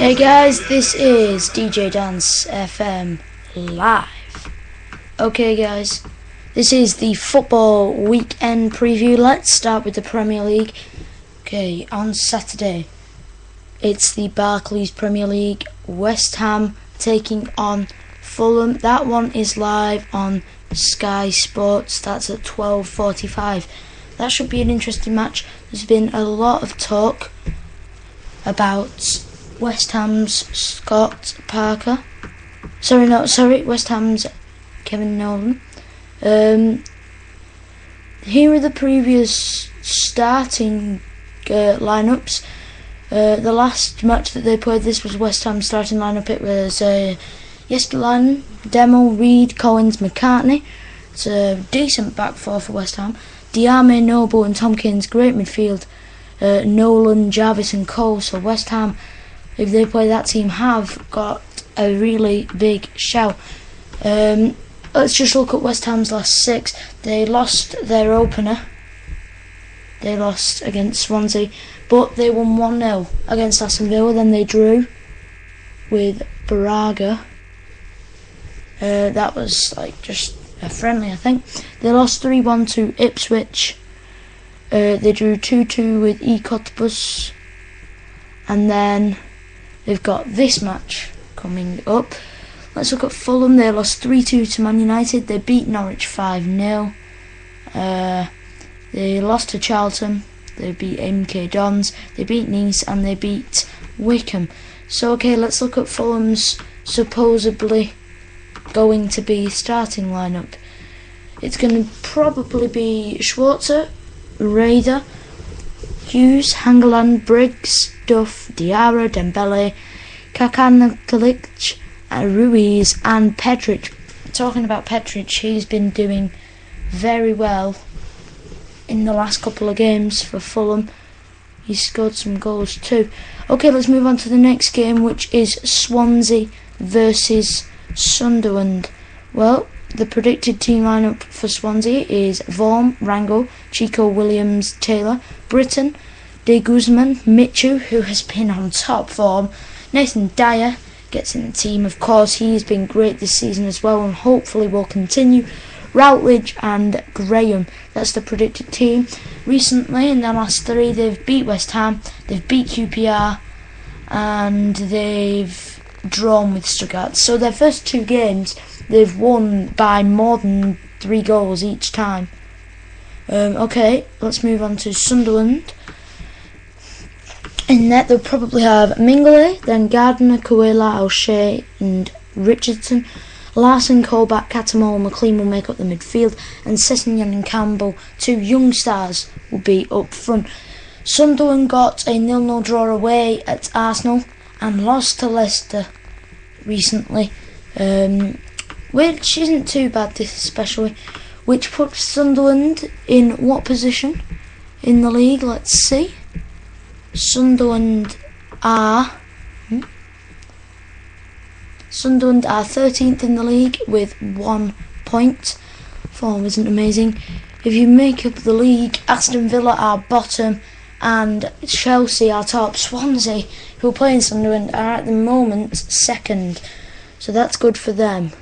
Hey guys, this is DJ Dance FM live. Okay guys, this is the football weekend preview. Let's start with the Premier League. Okay, on Saturday it's the Barclays Premier League. West Ham taking on Fulham. That one is live on Sky Sports. That's at 12:45. That should be an interesting match. There's been a lot of talk about West Ham's Scott Parker. West Ham's Kevin Nolan. Here are the previous starting lineups. The last match that they played, this was West Ham's starting lineup. It was yesterday, Demo, Reed, Collins, McCartney. It's a decent back four for West Ham. Diame, Noble and Tompkins, great midfield. Nolan, Jarvis and Cole. So West Ham, if they play that team, have got a really big shout. Let's just look at West Ham's last six. They lost their opener. They lost against Swansea, but they won 1-0 against Aston Villa. Then they drew with Braga. That was just a friendly, I think. They lost 3-1 to Ipswich. They drew 2-2 with Cottbus. And then they've got this match coming up. Let's look at Fulham. They lost 3-2 to Man United. They beat Norwich 5-0. They lost to Charlton. They beat MK Dons. They beat Nice and they beat Wickham. So okay, let's look at Fulham's supposedly going to be starting lineup. It's going to probably be Schwarzer, Raider, Hughes, Hangeland, Briggs, Duff, Diarra, Dembele, Kakanakalic, Ruiz and Petric. Talking about Petric, he's been doing very well in the last couple of games for Fulham. He's scored some goals too. Okay, let's move on to the next game, which is Swansea versus Sunderland. Well, the predicted team lineup for Swansea is Vaughan, Rango, Chico, Williams, Taylor, Britton, De Guzman, Michu, who has been on top form. Nathan Dyer gets in the team, of course. He's been great this season as well and hopefully will continue. Routledge and Graham. That's the predicted team. Recently, in their last three, they've beat West Ham, they've beat QPR, and they've drawn with Stuttgart. So their first two games, they've won by more than 3 goals each time. Okay, let's move on to Sunderland. In net, they'll probably have Mingley, then Gardner, Kuela, O'Shea, and Richardson. Larson, Colback, Catamol and McLean will make up the midfield, and Sessegnon and Campbell, 2 young stars, will be up front. Sunderland got a 0-0 draw away at Arsenal and lost to Leicester recently, which isn't too bad, this especially, which puts Sunderland in what position in the league? Let's see. Sunderland are 13th in the league with 1 point. Form isn't amazing. If you make up the league, Aston Villa are bottom and Chelsea are top. Swansea, who are playing Sunderland, are at the moment second. So that's good for them.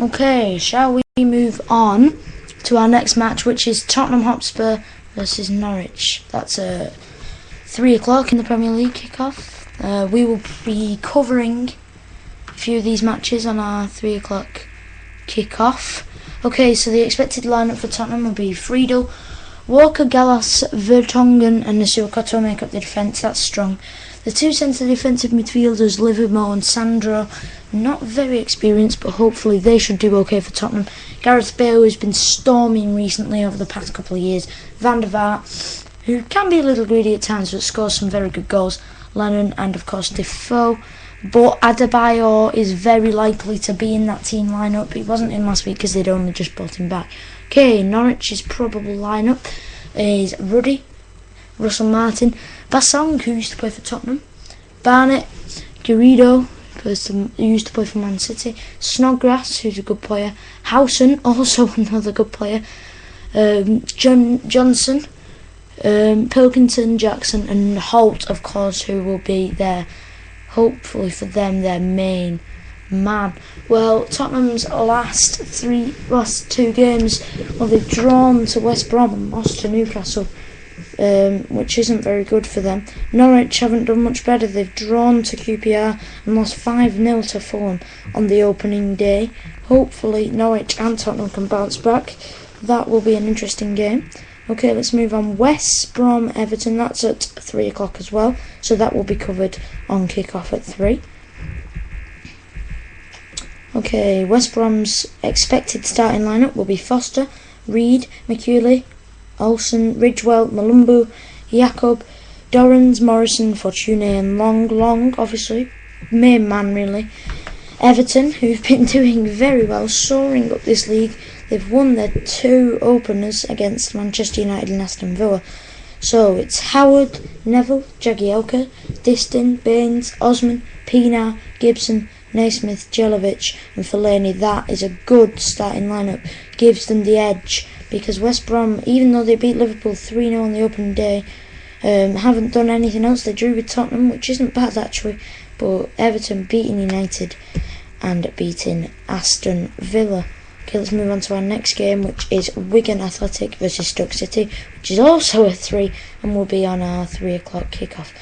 Okay, shall we move on to our next match, which is Tottenham Hotspur versus Norwich. That's 3 o'clock in the Premier League kickoff. We will be covering a few of these matches on our 3 o'clock kickoff. Okay, so the expected lineup for Tottenham will be Friedel, Walker, Gallas, Vertonghen and Nasua Koto make up the defence. That's strong. The 2 centre defensive midfielders, Livermore and Sandro, not very experienced, but hopefully they should do okay for Tottenham. Gareth Bale, who's been storming recently over the past couple of years. Van der Vaart, who can be a little greedy at times but scores some very good goals. Lennon and of course Defoe. But Adebayor is very likely to be in that team lineup. He wasn't in last week because they'd only just brought him back. Okay, Norwich's probable lineup is Ruddy, Russell Martin, Bassong, who used to play for Tottenham, Barnett, Garrido, who used to play for Man City, Snodgrass, who's a good player, Howson, also another good player, Johnson, Pilkington, Jackson and Holt, of course, who will be there, hopefully for them, their main man. Well, Tottenham's last two games, well, they've drawn to West Brom and lost to Newcastle, which isn't very good for them. Norwich haven't done much better. They've drawn to QPR and lost 5-0 to Fulham on the opening day. Hopefully Norwich and Tottenham can bounce back. That will be an interesting game. Okay, let's move on. West Brom Everton, that's at 3 o'clock as well, so that will be covered on kick-off at 3. Okay, West Brom's expected starting lineup will be Foster, Reed, McAuley, Olsen, Ridgewell, Malumbu, Jacob, Dorrans, Morrison, Fortune and Long, obviously, main man really. Everton, who've been doing very well, soaring up this league. They've won their 2 openers against Manchester United and Aston Villa. So it's Howard, Neville, Jagielka, Distin, Baines, Osman, Pienaar, Gibson, Naismith, Jelovic and Fellaini. That is a good starting lineup. Gives them the edge, because West Brom, even though they beat Liverpool 3-0 on the opening day, haven't done anything else. They drew with Tottenham, which isn't bad actually, but Everton beating United and beating Aston Villa. Okay, let's move on to our next game, which is Wigan Athletic versus Stoke City, which is also at 3 and will be on our 3 o'clock kickoff.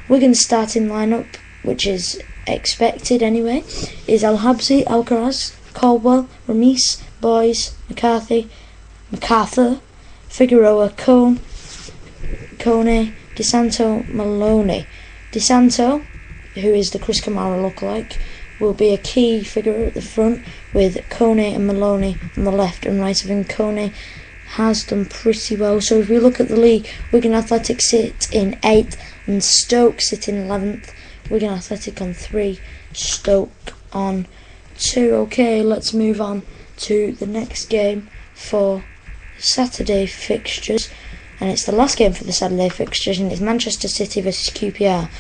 Wigan's starting lineup, which is expected anyway, is El Habsi, Alcaraz, Caldwell, Ramis, Boys, MacArthur, Figueroa, Kone, DeSanto, Maloney. DeSanto, who is the Chris Kamara lookalike, will be a key figure at the front, with Kone and Maloney on the left and right of him. Kone has done pretty well. So if we look at the league, Wigan Athletic sit in 8th and Stoke sit in 11th. Wigan Athletic on 3, Stoke on 2. Okay, let's move on to the next game for Saturday fixtures, and it's the last game for the Saturday fixtures, and it's Manchester City versus QPR.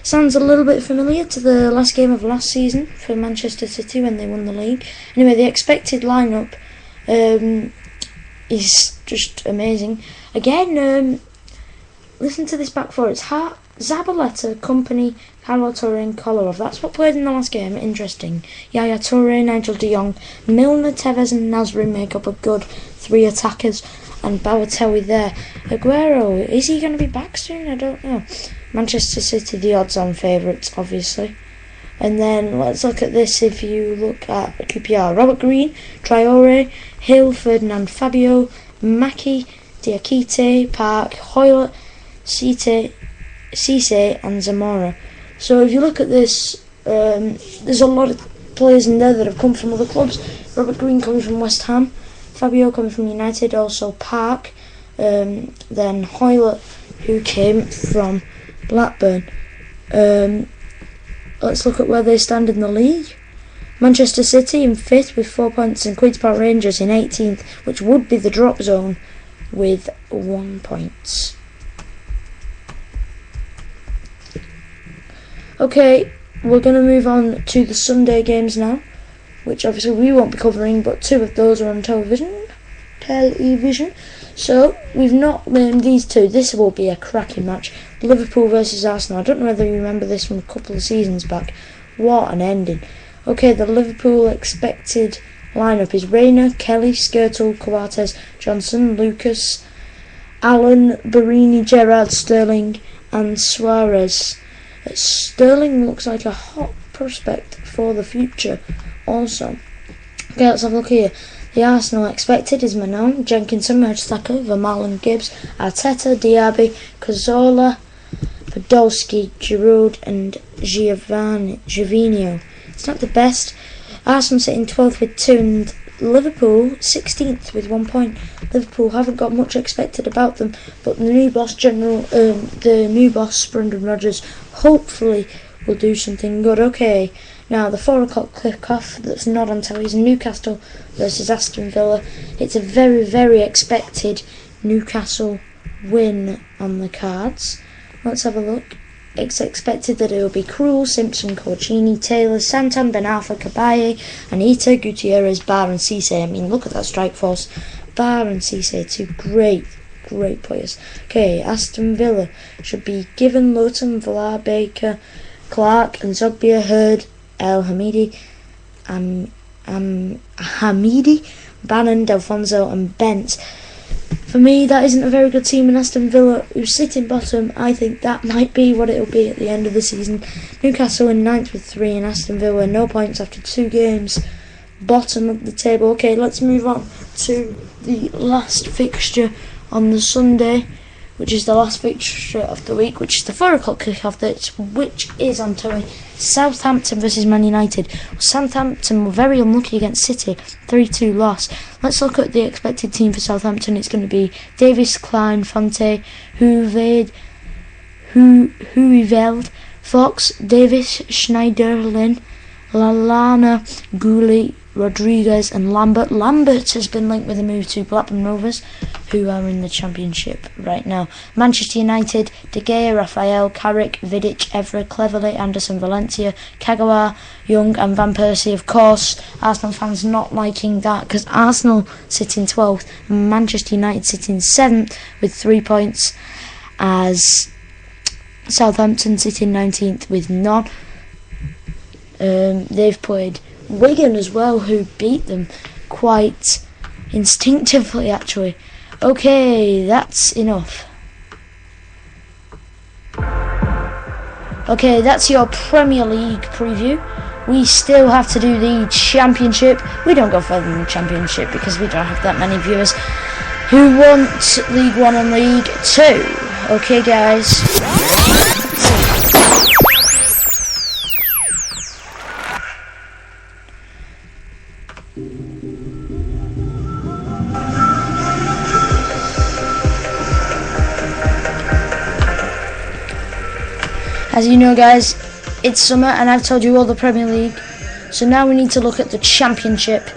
Sounds a little bit familiar to the last game of last season for Manchester City when they won the league. Anyway, the expected lineup is just amazing. Again, listen to this back four. It's Zabaleta, Company, Carlo Torre and Kolarov. That's what played in the last game. Interesting. Yaya Toure, Nigel de Jong, Milner, Tevez and Nasri make up a good 3 attackers, and Balotelli there. Aguero, is he going to be back soon? I don't know. Manchester City, the odds-on favourites, obviously. And then let's look at this. If you look at QPR, Robert Green, Traore, Hill, Ferdinand, Fabio, Maki, Diakite, Park, Hoylett, Cisse and Zamora. So if you look at this, there's a lot of players in there that have come from other clubs. Robert Green comes from West Ham, Fabio comes from United, also Park, then Hoylett, who came from Blackburn. Let's look at where they stand in the league. Manchester City in 5th with 4 points, and Queen's Park Rangers in 18th, which would be the drop zone, with 1 point. Okay, we're going to move on to the Sunday games now, which obviously we won't be covering, but 2 of those are on television. So we've not named these 2. This will be a cracking match. Liverpool versus Arsenal. I don't know whether you remember this from a couple of seasons back. What an ending. Okay, the Liverpool expected lineup is Reina, Kelly, Skirtle, Coates, Johnson, Lucas, Allen, Barini, Gerrard, Sterling and Suarez. Sterling looks like a hot prospect for the future also. Okay, let's have a look here. The Arsenal expected is Manon, Jenkinson, Mertesacker, Vermaelen and Gibbs, Arteta, Diaby, Cazorla, Podolski, Giroud and Gervinho. It's not the best. Arsenal sitting 12th with 2 and Liverpool 16th with 1 point. Liverpool haven't got much expected about them, but the new boss Brendan Rodgers hopefully will do something good. Okay, now the 4 o'clock kick-off that's not on telly is Newcastle versus Aston Villa. It's a very, very expected Newcastle win on the cards. Let's have a look. It's expected that it will be Krul, Simpson, Corcini, Taylor, Santan, Ben Arfa, Cabaye, Anita, Gutierrez, Barr and Cisse. I mean, look at that strike force. Barr and Cisse, 2 great great players. Okay, Aston Villa should be Given, Lowton, Villar, Baker, Clark, and Zogbia, Hurd, El Hamidi, Hamidi, Bannon, Delfonso, and Bent. For me, that isn't a very good team, and Aston Villa, who sit in bottom, I think that might be what it'll be at the end of the season. Newcastle in 9th with 3, and Aston Villa no points after 2 games. Bottom of the table. Okay, let's move on to the last fixture on the Sunday, which is the last fixture of the week, which is the 4 o'clock kick-off, which is on telly. Southampton versus Man United. Southampton were very unlucky against City, 3-2 loss. Let's look at the expected team for Southampton. It's going to be Davis, Klein, Fonte, Huveld, Fox, Davis, Schneiderlin, Lallana, Gooley, Rodriguez, and Lambert. Lambert has been linked with a move to Blackburn Rovers, who are in the Championship right now. Manchester United, De Gea, Raphael, Carrick, Vidic, Evra, Cleverley, Anderson, Valencia, Kagawa, Young, and Van Persie. Of course, Arsenal fans not liking that, because Arsenal sit in 12th and Manchester United sit in 7th with 3 points, as Southampton sit in 19th with none. They've played Wigan as well, who beat them quite instinctively, actually. Okay, that's enough. Okay, that's your Premier League preview. We still have to do the Championship. We don't go further than the Championship because we don't have that many viewers who want League 1 and League 2. Okay, guys. As you know, guys, it's summer and I've told you all the Premier League, so now we need to look at the Championship.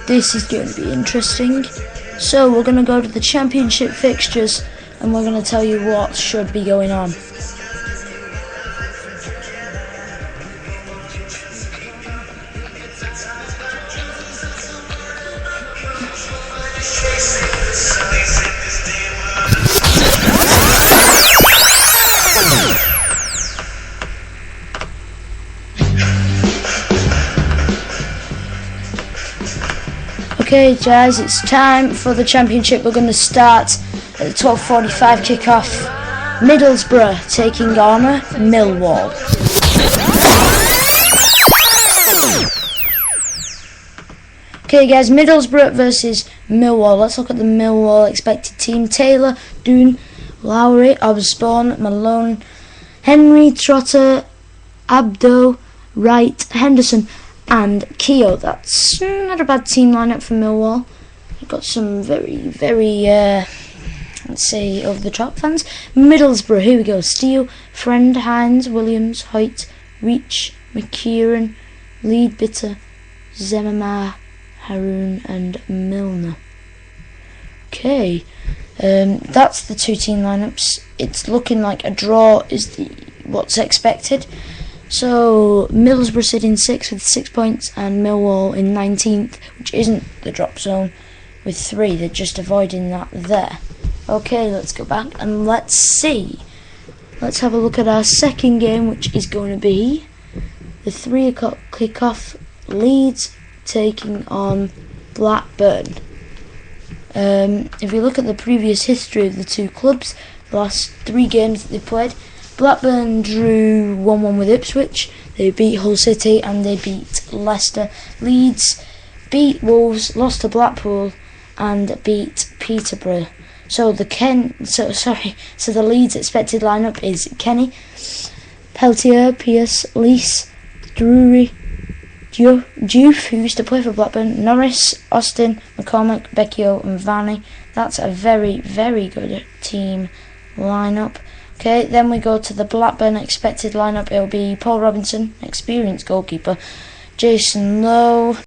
This is going to be interesting. So we're going to go to the Championship fixtures and we're going to tell you what should be going on. Okay, guys, it's time for the Championship. We're going to start at the 12:45 kick-off. Middlesbrough taking on Millwall. Okay, guys, Middlesbrough versus Millwall. Let's look at the Millwall expected team. Taylor, Doon, Lowry, Osborne, Malone, Henry, Trotter, Abdo, Wright, Henderson, and Keogh. That's not a bad team lineup for Millwall. We've got some very, let's say, over-the-top fans. Middlesbrough, here we go. Steele, Friend, Hines, Williams, Hoyt, Reach, McKieran, Leadbitter, Zemama, Haroon, and Milner. Okay, that's the 2 team lineups. It's looking like a draw is what's expected. So Middlesbrough sit in 6th with 6 points, and Millwall in 19th, which isn't the drop zone, with 3. They're just avoiding that there. Okay, let's go back and let's see. Let's have a look at our second game, which is going to be the 3 o'clock kick-off. Leeds taking on Blackburn. If you look at the previous history of the 2 clubs, the last 3 games that they played, Blackburn drew 1-1 with Ipswich, they beat Hull City, and they beat Leicester. Leeds beat Wolves, lost to Blackpool, and beat Peterborough. So the Leeds expected lineup is Kenny, Peltier, Pierce, Lees, Drury, Diouf, who used to play for Blackburn, Norris, Austin, McCormack, Becchio, and Varney. That's a very good team lineup. Okay, then we go to the Blackburn expected lineup. It'll be Paul Robinson, experienced goalkeeper, Jason Lowe,